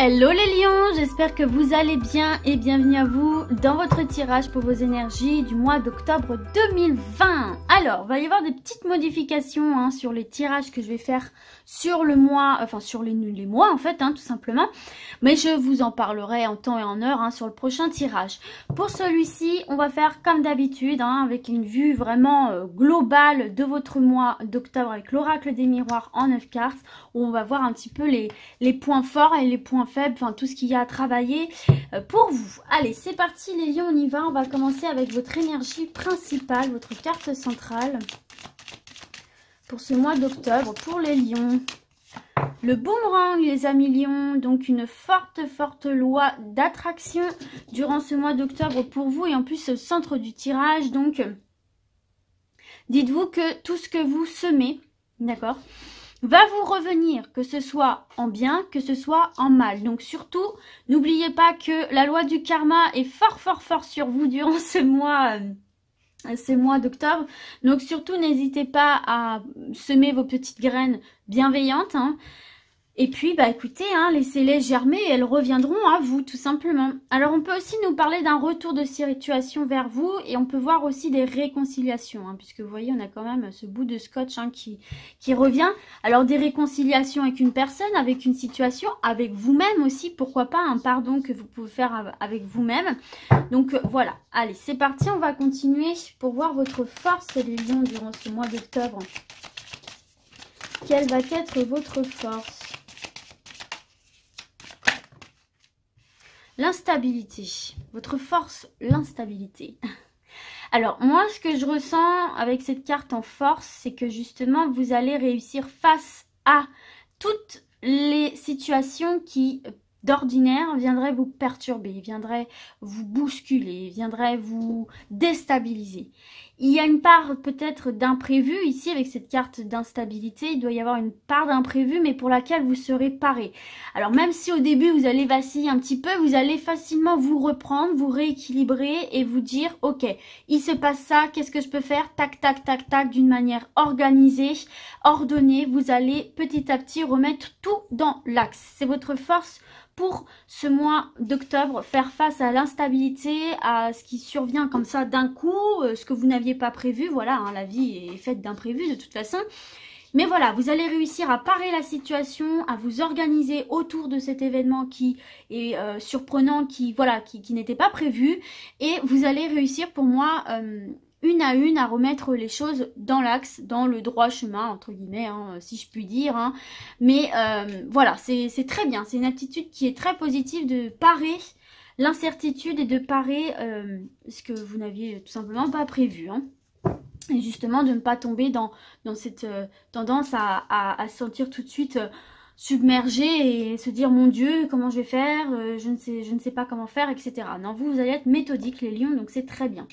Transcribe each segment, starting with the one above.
Hello les lions, j'espère que vous allez bien et bienvenue à vous dans votre tirage pour vos énergies du mois d'octobre 2020. Alors, il va y avoir des petites modifications sur les tirages que je vais faire sur le mois, enfin sur les mois en fait, tout simplement. Mais je vous en parlerai en temps et en heure sur le prochain tirage. Pour celui-ci, on va faire comme d'habitude, avec une vue vraiment globale de votre mois d'octobre avec l'oracle des miroirs en 9 cartes, où on va voir un petit peu les points forts et les points faibles, enfin tout ce qu'il y a à travailler pour vous. Allez, c'est parti les lions, on y va. On va commencer avec votre énergie principale, votre carte centrale pour ce mois d'octobre pour les lions. Le boomerang, les amis lions, donc une forte loi d'attraction durant ce mois d'octobre pour vous, et en plus au centre du tirage, donc dites-vous que tout ce que vous semez, d'accord, va vous revenir, que ce soit en bien, que ce soit en mal. Donc surtout, n'oubliez pas que la loi du karma est fort sur vous durant ce mois d'octobre. Donc surtout, n'hésitez pas à semer vos petites graines bienveillantes. Et puis, écoutez, laissez-les germer et elles reviendront à vous, tout simplement. Alors, on peut aussi nous parler d'un retour de situation vers vous et on peut voir aussi des réconciliations, puisque vous voyez, on a quand même ce bout de scotch qui revient. Alors, des réconciliations avec une personne, avec une situation, avec vous-même aussi, pourquoi pas, un pardon que vous pouvez faire avec vous-même. Donc, voilà. Allez, c'est parti, on va continuer pour voir votre force, les lions, durant ce mois d'octobre. Quelle va être votre force ? L'instabilité, votre force, l'instabilité. Alors, moi, ce que je ressens avec cette carte en force, c'est que justement, vous allez réussir face à toutes les situations qui, d'ordinaire, viendraient vous perturber, viendraient vous bousculer, viendraient vous déstabiliser. Il y a une part peut-être d'imprévu ici avec cette carte d'instabilité. Il doit y avoir une part d'imprévu mais pour laquelle vous serez paré. Alors même si au début vous allez vaciller un petit peu, vous allez facilement vous reprendre, vous rééquilibrer et vous dire ok, il se passe ça, qu'est-ce que je peux faire? Tac, tac, tac, tac, d'une manière organisée, ordonnée. Vous allez petit à petit remettre tout dans l'axe. C'est votre force pour ce mois d'octobre, faire face à l'instabilité, à ce qui survient comme ça d'un coup, ce que vous n'aviez pas prévu. Voilà, la vie est faite d'imprévus de toute façon. Mais voilà, vous allez réussir à parer la situation, à vous organiser autour de cet événement qui est surprenant, qui n'était pas prévu. Et vous allez réussir pour moi une à une à remettre les choses dans l'axe, dans le droit chemin, entre guillemets, si je puis dire. Mais voilà, c'est très bien. C'est une attitude qui est très positive de parer l'incertitude et de parer ce que vous n'aviez tout simplement pas prévu. Et justement, de ne pas tomber dans cette tendance à se sentir tout de suite submergé et se dire mon Dieu, comment je vais faire, je ne sais pas comment faire, etc. Non, vous allez être méthodique les lions, donc c'est très bien.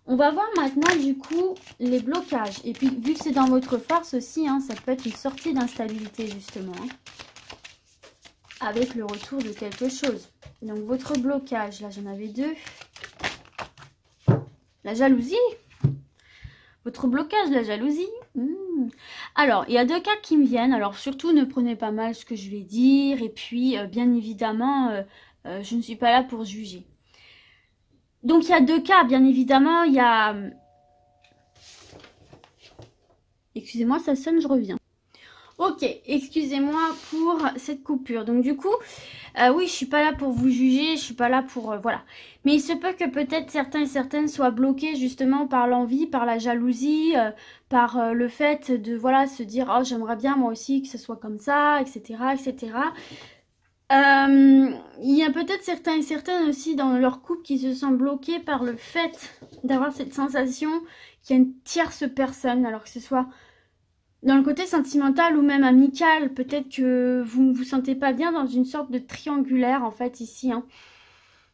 On va voir maintenant du coup les blocages. Et puis vu que c'est dans votre force aussi, ça peut être une sortie d'instabilité justement. Avec le retour de quelque chose. Donc votre blocage, là j'en avais deux. La jalousie. Votre blocage, la jalousie. Alors, il y a deux cas qui me viennent. Alors surtout, ne prenez pas mal ce que je vais dire. Et puis, bien évidemment, je ne suis pas là pour juger. Donc, il y a deux cas, bien évidemment. Il y a... Excusez-moi, ça sonne, je reviens. Ok, excusez-moi pour cette coupure. Donc, du coup, oui, je suis pas là pour vous juger. Je suis pas là pour... voilà. Mais il se peut que peut-être certains et certaines soient bloqués justement par l'envie, par la jalousie, par le fait de, se dire « Oh, j'aimerais bien moi aussi que ce soit comme ça, etc. etc. » Il y a peut-être certains et certaines aussi dans leur couple qui se sont bloqués par le fait d'avoir cette sensation qu'il y a une tierce personne, alors que ce soit dans le côté sentimental ou même amical. Peut-être que vous ne vous sentez pas bien dans une sorte de triangulaire en fait ici.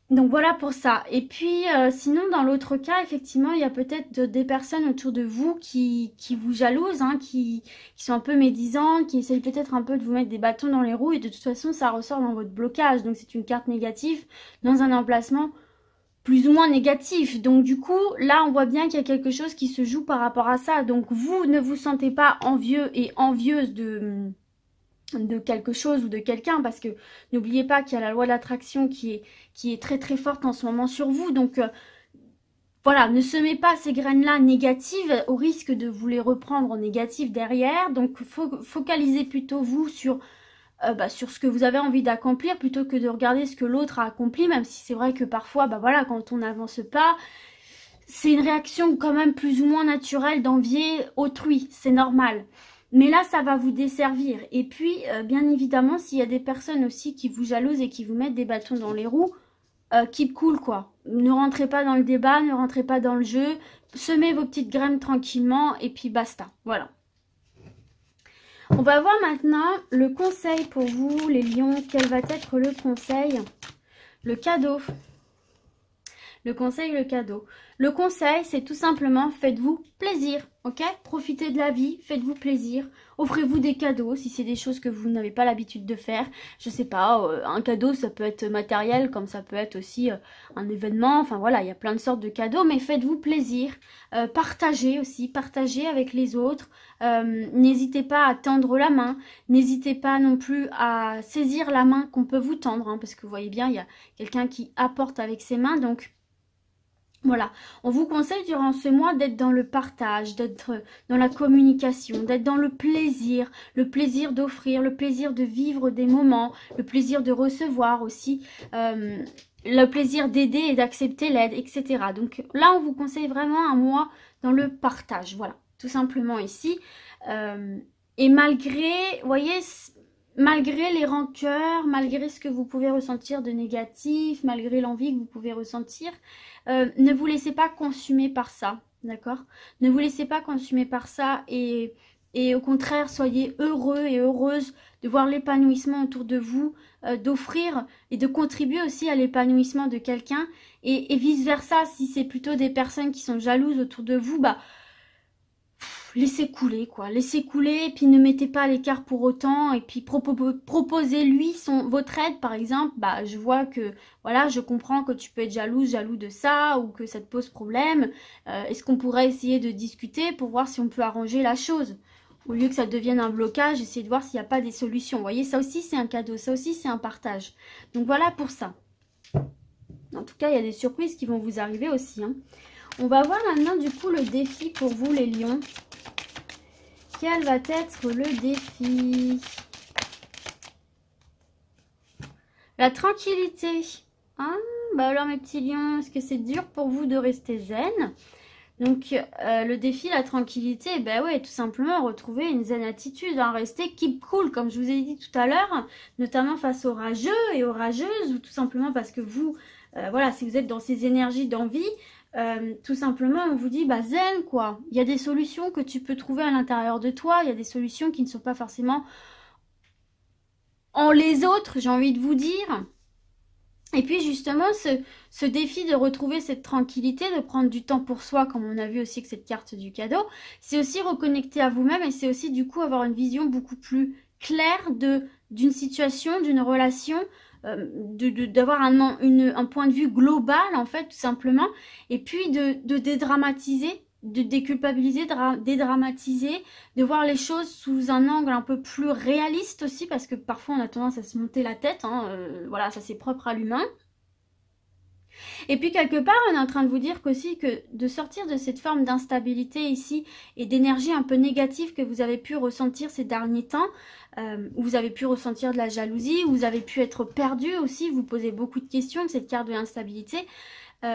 Donc voilà pour ça. Et puis sinon dans l'autre cas, effectivement, il y a peut-être des personnes autour de vous qui vous jalousent, qui sont un peu médisants, qui essayent peut-être un peu de vous mettre des bâtons dans les roues. Et de toute façon, ça ressort dans votre blocage. Donc c'est une carte négative dans un emplacement plus ou moins négatif. Donc du coup, là on voit bien qu'il y a quelque chose qui se joue par rapport à ça. Donc vous ne vous sentez pas envieux et envieuse de de quelque chose ou de quelqu'un, parce que n'oubliez pas qu'il y a la loi de l'attraction qui est très très forte en ce moment sur vous, donc voilà, ne semez pas ces graines-là négatives au risque de vous les reprendre en négatif derrière, donc focalisez plutôt vous sur sur ce que vous avez envie d'accomplir plutôt que de regarder ce que l'autre a accompli, même si c'est vrai que parfois, voilà, quand on n'avance pas, c'est une réaction quand même plus ou moins naturelle d'envier autrui, c'est normal. Mais là, ça va vous desservir. Et puis, bien évidemment, s'il y a des personnes aussi qui vous jalousent et qui vous mettent des bâtons dans les roues, keep cool, quoi. Ne rentrez pas dans le débat, ne rentrez pas dans le jeu. Semez vos petites graines tranquillement et puis basta. Voilà. On va voir maintenant le conseil pour vous, les lions. Quel va être le conseil? Le cadeau. Le conseil, le cadeau. Le conseil, c'est tout simplement, faites-vous plaisir, ok? Profitez de la vie, faites-vous plaisir. Offrez-vous des cadeaux si c'est des choses que vous n'avez pas l'habitude de faire. Je sais pas, un cadeau, ça peut être matériel, comme ça peut être aussi un événement. Enfin voilà, il y a plein de sortes de cadeaux, mais faites-vous plaisir. Partagez aussi, partagez avec les autres. N'hésitez pas à tendre la main. N'hésitez pas non plus à saisir la main qu'on peut vous tendre, hein, parce que vous voyez bien, il y a quelqu'un qui apporte avec ses mains, donc... Voilà, on vous conseille durant ce mois d'être dans le partage, d'être dans la communication, d'être dans le plaisir d'offrir, le plaisir de vivre des moments, le plaisir de recevoir aussi, le plaisir d'aider et d'accepter l'aide, etc. Donc là, on vous conseille vraiment un mois dans le partage, voilà, tout simplement ici. Et malgré, vous voyez... Malgré les rancœurs, malgré ce que vous pouvez ressentir de négatif, malgré l'envie que vous pouvez ressentir, ne vous laissez pas consumer par ça, d'accord? Ne vous laissez pas consumer par ça et au contraire, soyez heureux et heureuses de voir l'épanouissement autour de vous, d'offrir et de contribuer aussi à l'épanouissement de quelqu'un et vice-versa, si c'est plutôt des personnes qui sont jalouses autour de vous, laissez couler, quoi. Laissez couler, et puis ne mettez pas à l'écart pour autant, et puis proposez-lui votre aide, par exemple. Je vois que, voilà, je comprends que tu peux être jaloux de ça, ou que ça te pose problème. Est-ce qu'on pourrait essayer de discuter pour voir si on peut arranger la chose? Au lieu que ça devienne un blocage, essayez de voir s'il n'y a pas des solutions. Vous voyez, ça aussi, c'est un cadeau, ça aussi, c'est un partage. Donc voilà pour ça. En tout cas, il y a des surprises qui vont vous arriver aussi, hein. On va voir maintenant, du coup, le défi pour vous, les lions. Quel va être le défi? La tranquillité. Ah, alors mes petits lions, est-ce que c'est dur pour vous de rester zen? Donc le défi, la tranquillité, ouais, tout simplement retrouver une zen attitude, hein, rester keep cool, comme je vous ai dit tout à l'heure, notamment face aux rageux et aux rageuses, ou tout simplement parce que vous, voilà, si vous êtes dans ces énergies d'envie, tout simplement on vous dit zen, quoi. Il y a des solutions que tu peux trouver à l'intérieur de toi, il y a des solutions qui ne sont pas forcément en les autres, j'ai envie de vous dire. Et puis justement ce défi de retrouver cette tranquillité, de prendre du temps pour soi, comme on a vu aussi avec cette carte du cadeau, c'est aussi reconnecter à vous-même, et c'est aussi du coup avoir une vision beaucoup plus claire d'une situation, d'une relation, d'avoir un point de vue global, en fait, tout simplement, et puis de dédramatiser, de déculpabiliser, de dédramatiser, de voir les choses sous un angle un peu plus réaliste aussi, parce que parfois on a tendance à se monter la tête, hein, voilà, ça c'est propre à l'humain. Et puis quelque part, on est en train de vous dire qu'aussi que de sortir de cette forme d'instabilité ici et d'énergie un peu négative que vous avez pu ressentir ces derniers temps, où vous avez pu ressentir de la jalousie, où vous avez pu être perdu aussi, vous posez beaucoup de questions de cette carte de l'instabilité.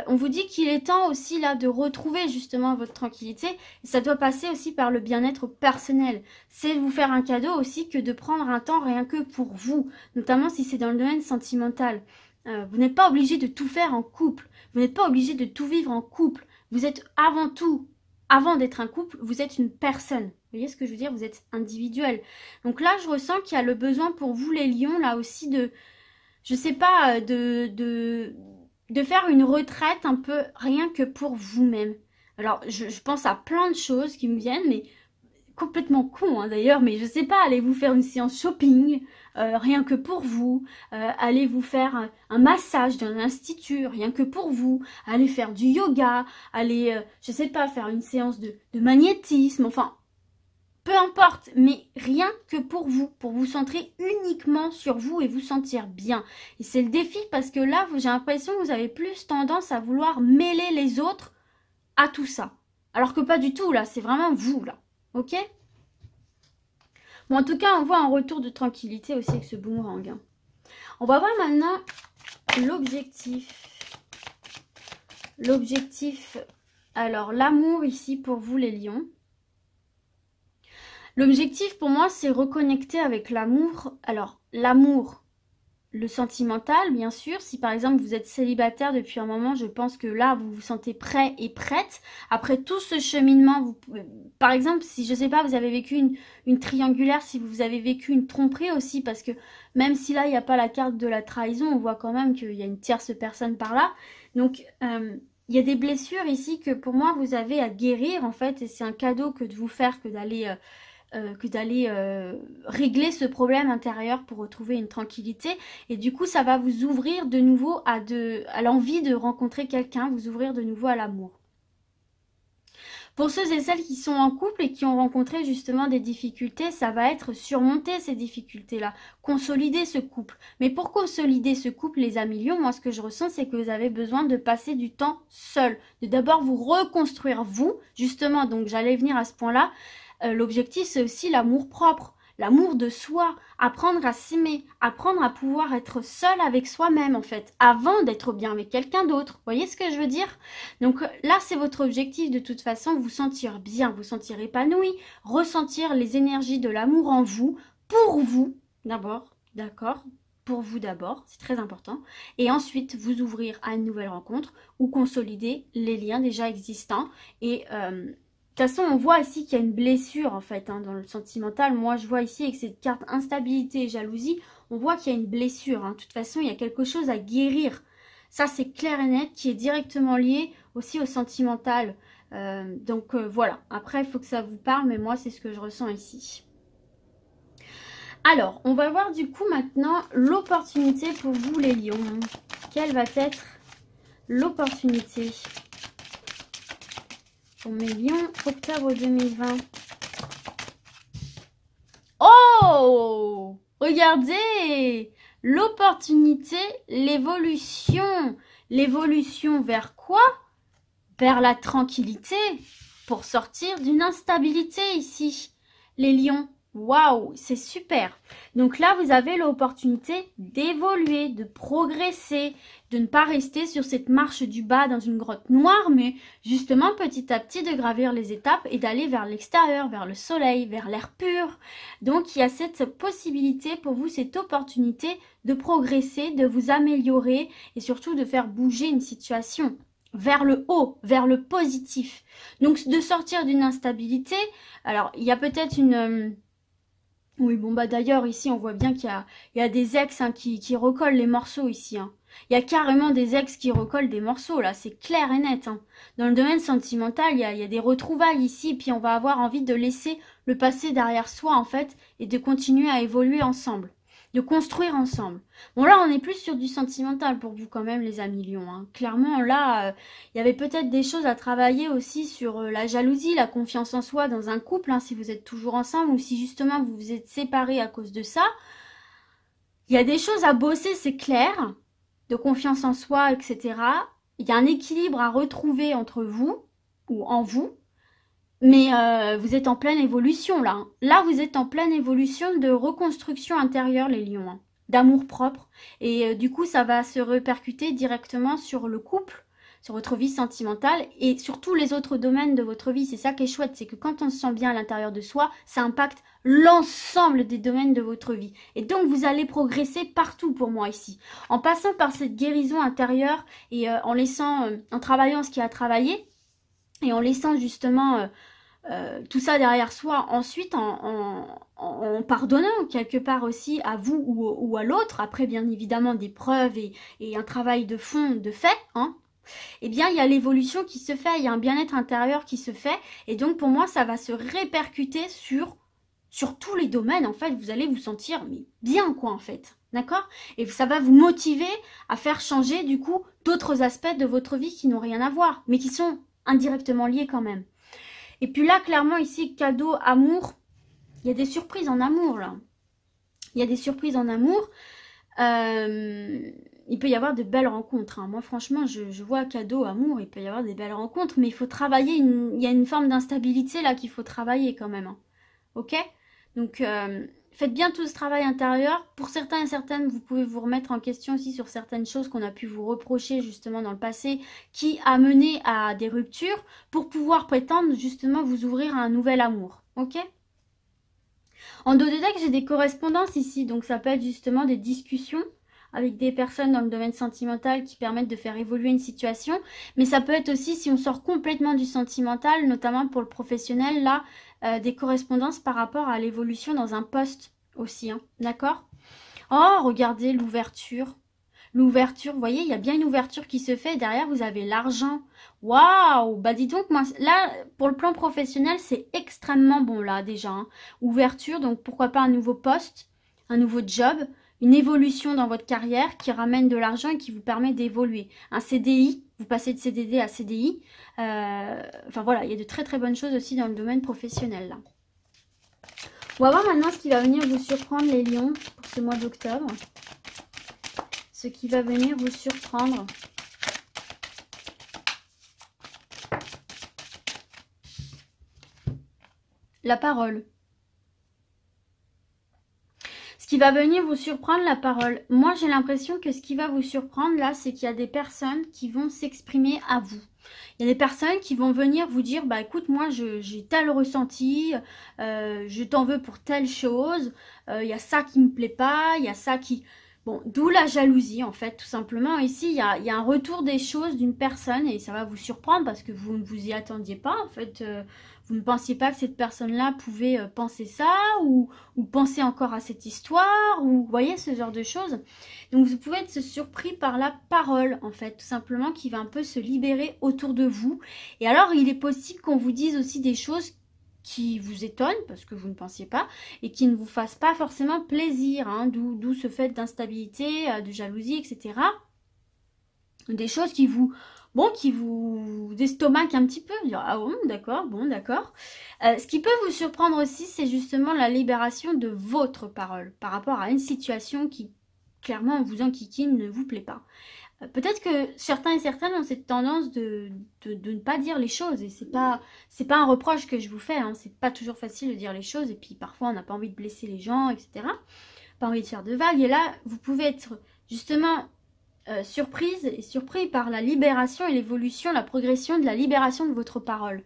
On vous dit qu'il est temps aussi là de retrouver justement votre tranquillité, et ça doit passer aussi par le bien-être personnel. C'est vous faire un cadeau aussi que de prendre un temps rien que pour vous, notamment si c'est dans le domaine sentimental. Vous n'êtes pas obligé de tout faire en couple, vous n'êtes pas obligé de tout vivre en couple. Vous êtes avant tout, avant d'être un couple, vous êtes une personne. Vous voyez ce que je veux dire? Vous êtes individuel. Donc là, je ressens qu'il y a le besoin pour vous les lions, là aussi de, je sais pas, de faire une retraite un peu rien que pour vous-même. Alors, je pense à plein de choses qui me viennent, mais complètement con hein, d'ailleurs, mais je sais pas, allez vous faire une séance shopping, rien que pour vous, allez vous faire un massage dans un institut, rien que pour vous, allez faire du yoga, allez, je sais pas, faire une séance de magnétisme, enfin, peu importe, mais rien que pour vous centrer uniquement sur vous et vous sentir bien. Et c'est le défi parce que là, j'ai l'impression que vous avez plus tendance à vouloir mêler les autres à tout ça. Alors que pas du tout, là, c'est vraiment vous, là. Ok? Bon, en tout cas, on voit un retour de tranquillité aussi avec ce boomerang. Hein. On va voir maintenant l'objectif. L'objectif, alors l'amour ici pour vous les lions. L'objectif pour moi, c'est reconnecter avec l'amour. Alors, l'amour, le sentimental, bien sûr. Si par exemple, vous êtes célibataire depuis un moment, je pense que là, vous vous sentez prêt et prête. Après tout ce cheminement, vous pouvez... par exemple, si je sais pas, vous avez vécu une triangulaire, si vous avez vécu une tromperie aussi, parce que même si là, il n'y a pas la carte de la trahison, on voit quand même qu'il y a une tierce personne par là. Donc, il y a des blessures ici que pour moi, vous avez à guérir, en fait. Et c'est un cadeau que de vous faire que d'aller... régler ce problème intérieur pour retrouver une tranquillité. Et du coup, ça va vous ouvrir de nouveau à l'envie de rencontrer quelqu'un, vous ouvrir de nouveau à l'amour. Pour ceux et celles qui sont en couple et qui ont rencontré justement des difficultés, ça va être surmonter ces difficultés-là, consolider ce couple. Mais pour consolider ce couple, les amis lions, moi ce que je ressens, c'est que vous avez besoin de passer du temps seul, de d'abord vous reconstruire vous, justement, donc j'allais venir à ce point-là. L'objectif, c'est aussi l'amour propre, l'amour de soi, apprendre à s'aimer, apprendre à pouvoir être seul avec soi-même, en fait, avant d'être bien avec quelqu'un d'autre. Vous voyez ce que je veux dire? Donc là, c'est votre objectif de toute façon, vous sentir bien, vous sentir épanoui, ressentir les énergies de l'amour en vous, pour vous, d'abord, d'accord? Pour vous d'abord, c'est très important. Et ensuite, vous ouvrir à une nouvelle rencontre ou consolider les liens déjà existants et... de toute façon, on voit ici qu'il y a une blessure en fait hein, dans le sentimental. Moi, je vois ici avec cette carte instabilité et jalousie, on voit qu'il y a une blessure. Hein. De toute façon, il y a quelque chose à guérir. Ça, c'est clair et net, qui est directement lié aussi au sentimental. Voilà. Après, il faut que ça vous parle, mais moi, c'est ce que je ressens ici. Alors, on va voir du coup maintenant l'opportunité pour vous les lions. Quelle va être l'opportunité pour mes lions, octobre 2020. Oh! Regardez! L'opportunité, l'évolution. L'évolution vers quoi? Vers la tranquillité. Pour sortir d'une instabilité ici. Les lions. Waouh, c'est super. Donc là, vous avez l'opportunité d'évoluer, de progresser, de ne pas rester sur cette marche du bas dans une grotte noire, mais justement petit à petit de gravir les étapes et d'aller vers l'extérieur, vers le soleil, vers l'air pur. Donc il y a cette possibilité pour vous, cette opportunité de progresser, de vous améliorer et surtout de faire bouger une situation vers le haut, vers le positif. Donc de sortir d'une instabilité. Alors il y a peut-être une... Oui, bon bah d'ailleurs ici on voit bien qu'il y a des ex hein, qui recollent les morceaux ici. Hein. Il y a carrément des ex qui recollent des morceaux là, c'est clair et net. Hein. Dans le domaine sentimental, il y a des retrouvailles ici, puis on va avoir envie de laisser le passé derrière soi en fait, et de continuer à évoluer ensemble, de construire ensemble. Bon là on est plus sur du sentimental pour vous quand même les amis lions. Hein. Clairement là, il y avait peut-être des choses à travailler aussi sur la jalousie, la confiance en soi dans un couple, hein, si vous êtes toujours ensemble ou si justement vous vous êtes séparés à cause de ça. Il y a des choses à bosser, c'est clair, de confiance en soi, etc. Il y a un équilibre à retrouver entre vous ou en vous. Mais vous êtes en pleine évolution là. Là, vous êtes en pleine évolution de reconstruction intérieure, les lions. Hein, d'amour propre. Et du coup, ça va se répercuter directement sur le couple, sur votre vie sentimentale et sur tous les autres domaines de votre vie. C'est ça qui est chouette, c'est que quand on se sent bien à l'intérieur de soi, ça impacte l'ensemble des domaines de votre vie. Et donc, vous allez progresser partout pour moi ici. En passant par cette guérison intérieure et en laissant, en travaillant ce qui a travaillé et en laissant justement... tout ça derrière soi, ensuite en pardonnant quelque part aussi à vous ou à l'autre, après bien évidemment des preuves et un travail de fond, de fait, hein, eh bien il y a l'évolution qui se fait, il y a un bien-être intérieur qui se fait, et donc pour moi ça va se répercuter sur tous les domaines, en fait, vous allez vous sentir mais bien quoi en fait, d'accord? Et ça va vous motiver à faire changer du coup d'autres aspects de votre vie qui n'ont rien à voir, mais qui sont indirectement liés quand même. Et puis là, clairement, ici, cadeau, amour, Il y a des surprises en amour, là. Il y a des surprises en amour. Il peut y avoir de belles rencontres. Hein. Moi, franchement, je vois cadeau, amour, il peut y avoir des belles rencontres, mais il faut travailler. Il y a une forme d'instabilité là qu'il faut travailler quand même. Hein. Ok? Donc, faites bien tout ce travail intérieur. Pour certains et certaines, vous pouvez vous remettre en question aussi sur certaines choses qu'on a pu vous reprocher justement dans le passé, qui a mené à des ruptures, pour pouvoir prétendre justement vous ouvrir à un nouvel amour. Ok? En dos de deck, j'ai des correspondances ici, donc ça peut être justement des discussions avec des personnes dans le domaine sentimental qui permettent de faire évoluer une situation. Mais ça peut être aussi, si on sort complètement du sentimental, notamment pour le professionnel, là, des correspondances par rapport à l'évolution dans un poste aussi. Hein, d'accord? Oh, regardez l'ouverture. L'ouverture, vous voyez, il y a bien une ouverture qui se fait. Derrière, vous avez l'argent. Waouh! Bah dis donc, moi, là, pour le plan professionnel, c'est extrêmement bon, là, déjà. Hein. Ouverture, donc pourquoi pas un nouveau poste, un nouveau job, une évolution dans votre carrière qui ramène de l'argent et qui vous permet d'évoluer. Un CDI, vous passez de CDD à CDI. Enfin voilà, il y a de très très bonnes choses aussi dans le domaine professionnel, là. On va voir maintenant ce qui va venir vous surprendre, les lions, pour ce mois d'octobre. Ce qui va venir vous surprendre. La parole. Ce qui va venir vous surprendre, la parole. Moi, j'ai l'impression que ce qui va vous surprendre, là, c'est qu'il y a des personnes qui vont s'exprimer à vous. Il y a des personnes qui vont venir vous dire, bah écoute, moi, j'ai tel ressenti, je t'en veux pour telle chose, il y a ça qui me plaît pas, il y a ça qui... Bon, d'où la jalousie, en fait, tout simplement. Ici, il y a un retour des choses d'une personne et ça va vous surprendre parce que vous ne vous y attendiez pas, en fait. Vous ne pensiez pas que cette personne-là pouvait penser ça ou penser encore à cette histoire ou, vous voyez, ce genre de choses. Donc, vous pouvez être surpris par la parole, en fait, tout simplement, qui va un peu se libérer autour de vous. Et alors, il est possible qu'on vous dise aussi des choses qui vous étonne parce que vous ne pensiez pas et qui ne vous fasse pas forcément plaisir, hein, d'où ce fait d'instabilité, de jalousie, etc. Des choses qui vous, bon, qui vous estomaquent un petit peu, dire ah bon, d'accord, bon, d'accord. Ce qui peut vous surprendre aussi, c'est justement la libération de votre parole par rapport à une situation qui, clairement, vous enquiquine, ne vous plaît pas. Peut-être que certains et certaines ont cette tendance de ne pas dire les choses et c'est pas un reproche que je vous fais, hein, c'est pas toujours facile de dire les choses et puis parfois on n'a pas envie de blesser les gens, etc. Pas envie de faire de vagues et là vous pouvez être justement surprise et surpris par la libération et l'évolution, la progression de la libération de votre parole.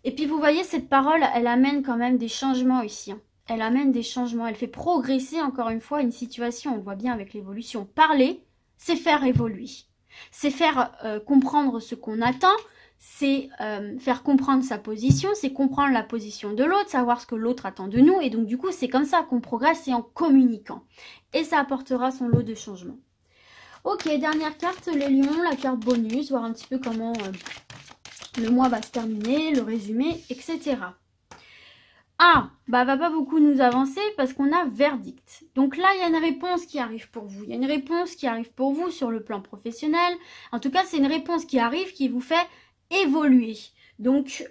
Et puis vous voyez cette parole, elle amène quand même des changements ici, hein. Elle amène des changements, elle fait progresser encore une fois une situation, on le voit bien avec l'évolution. Parler, c'est faire évoluer, c'est faire comprendre ce qu'on attend, c'est faire comprendre sa position, c'est comprendre la position de l'autre, savoir ce que l'autre attend de nous. Et donc du coup, c'est comme ça qu'on progresse, et en communiquant. Et ça apportera son lot de changements. Ok, dernière carte, les lions, la carte bonus, voir un petit peu comment le mois va se terminer, le résumé, etc. Ah, bah va pas beaucoup nous avancer parce qu'on a verdict. Donc là, il y a une réponse qui arrive pour vous. Il y a une réponse qui arrive pour vous sur le plan professionnel. En tout cas, c'est une réponse qui arrive, qui vous fait évoluer. Donc,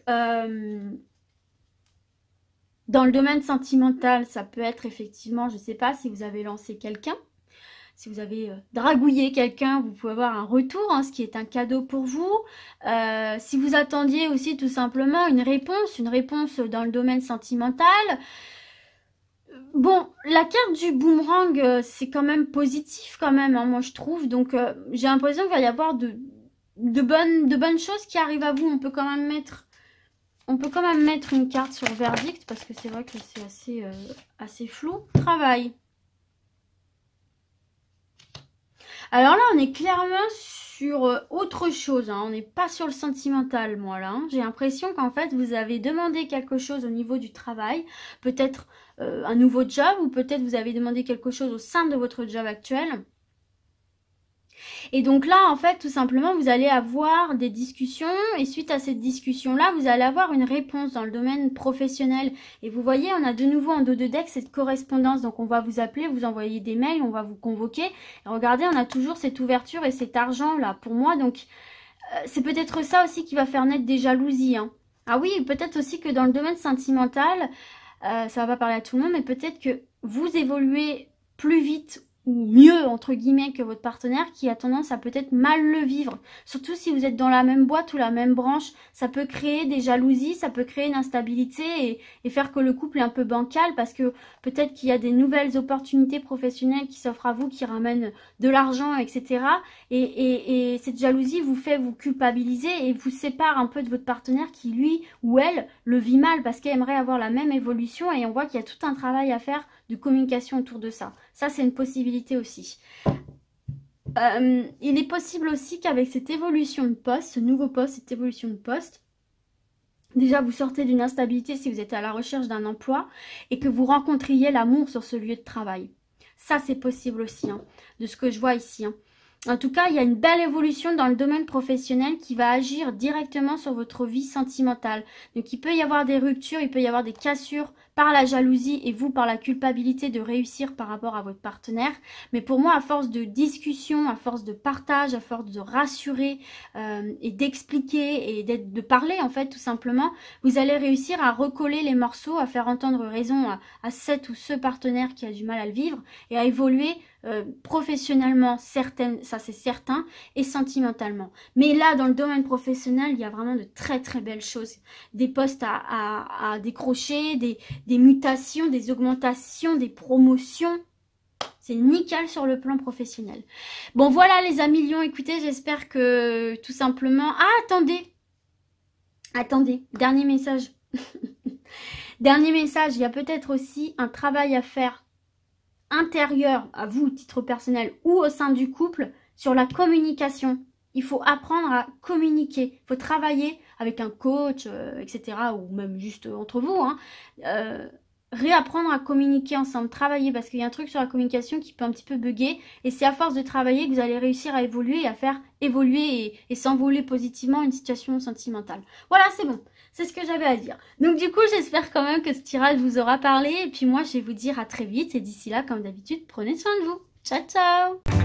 dans le domaine sentimental, ça peut être effectivement, je ne sais pas, si vous avez lancé quelqu'un. Si vous avez dragouillé quelqu'un, vous pouvez avoir un retour, hein, ce qui est un cadeau pour vous. Si vous attendiez aussi tout simplement une réponse dans le domaine sentimental. Bon, la carte du boomerang, c'est quand même positif quand même, hein, moi je trouve. Donc j'ai l'impression qu'il va y avoir de bonnes choses qui arrivent à vous. On peut quand même mettre une carte sur verdict parce que c'est vrai que c'est assez flou. Travail. Alors là, on est clairement sur autre chose, hein. On n'est pas sur le sentimental, moi, là. Hein. J'ai l'impression qu'en fait, vous avez demandé quelque chose au niveau du travail, peut-être un nouveau job, ou peut-être vous avez demandé quelque chose au sein de votre job actuel. Et donc là, en fait, tout simplement, vous allez avoir des discussions et suite à cette discussion-là, vous allez avoir une réponse dans le domaine professionnel. Et vous voyez, on a de nouveau en dos de deck cette correspondance. Donc, on va vous appeler, vous envoyer des mails, on va vous convoquer. Et regardez, on a toujours cette ouverture et cet argent-là pour moi. Donc, c'est peut-être ça aussi qui va faire naître des jalousies. Hein. Ah oui, peut-être aussi que dans le domaine sentimental, ça va pas parler à tout le monde, mais peut-être que vous évoluez plus vite ou mieux entre guillemets que votre partenaire qui a tendance à peut-être mal le vivre. Surtout si vous êtes dans la même boîte ou la même branche, ça peut créer des jalousies, ça peut créer une instabilité et faire que le couple est un peu bancal parce que peut-être qu'il y a des nouvelles opportunités professionnelles qui s'offrent à vous, qui ramènent de l'argent, etc. Et cette jalousie vous fait vous culpabiliser et vous sépare un peu de votre partenaire qui lui ou elle le vit mal parce qu'elle aimerait avoir la même évolution et on voit qu'il y a tout un travail à faire de communication autour de ça. Ça, c'est une possibilité aussi. Il est possible aussi qu'avec cette évolution de poste, ce nouveau poste, cette évolution de poste, déjà vous sortez d'une instabilité si vous êtes à la recherche d'un emploi et que vous rencontriez l'amour sur ce lieu de travail. Ça, c'est possible aussi, hein, de ce que je vois ici. Hein. En tout cas, il y a une belle évolution dans le domaine professionnel qui va agir directement sur votre vie sentimentale. Donc, il peut y avoir des ruptures, il peut y avoir des cassures par la jalousie et vous par la culpabilité de réussir par rapport à votre partenaire. Mais pour moi, à force de discussion, à force de partage, à force de rassurer et d'expliquer et de parler en fait tout simplement, vous allez réussir à recoller les morceaux, à faire entendre raison à cet ou ce partenaire qui a du mal à le vivre et à évoluer professionnellement, ça c'est certain, et sentimentalement. Mais là, dans le domaine professionnel, il y a vraiment de très très belles choses. Des postes à décrocher, des mutations, des augmentations, des promotions. C'est nickel sur le plan professionnel. Bon, voilà les amis lions, écoutez, j'espère que tout simplement... Ah, attendez, dernier message. Dernier message, il y a peut-être aussi un travail à faire intérieur à vous, titre personnel, ou au sein du couple, sur la communication. Il faut apprendre à communiquer. Il faut travailler avec un coach, etc. Ou même juste entre vous. Hein. Réapprendre à communiquer ensemble, travailler. Parce qu'il y a un truc sur la communication qui peut un petit peu bugger. Et c'est à force de travailler que vous allez réussir à évoluer et à faire évoluer et s'envoler positivement une situation sentimentale. Voilà, c'est bon. C'est ce que j'avais à dire. Donc du coup, j'espère quand même que ce tirage vous aura parlé. Et puis moi, je vais vous dire à très vite. Et d'ici là, comme d'habitude, prenez soin de vous. Ciao, ciao!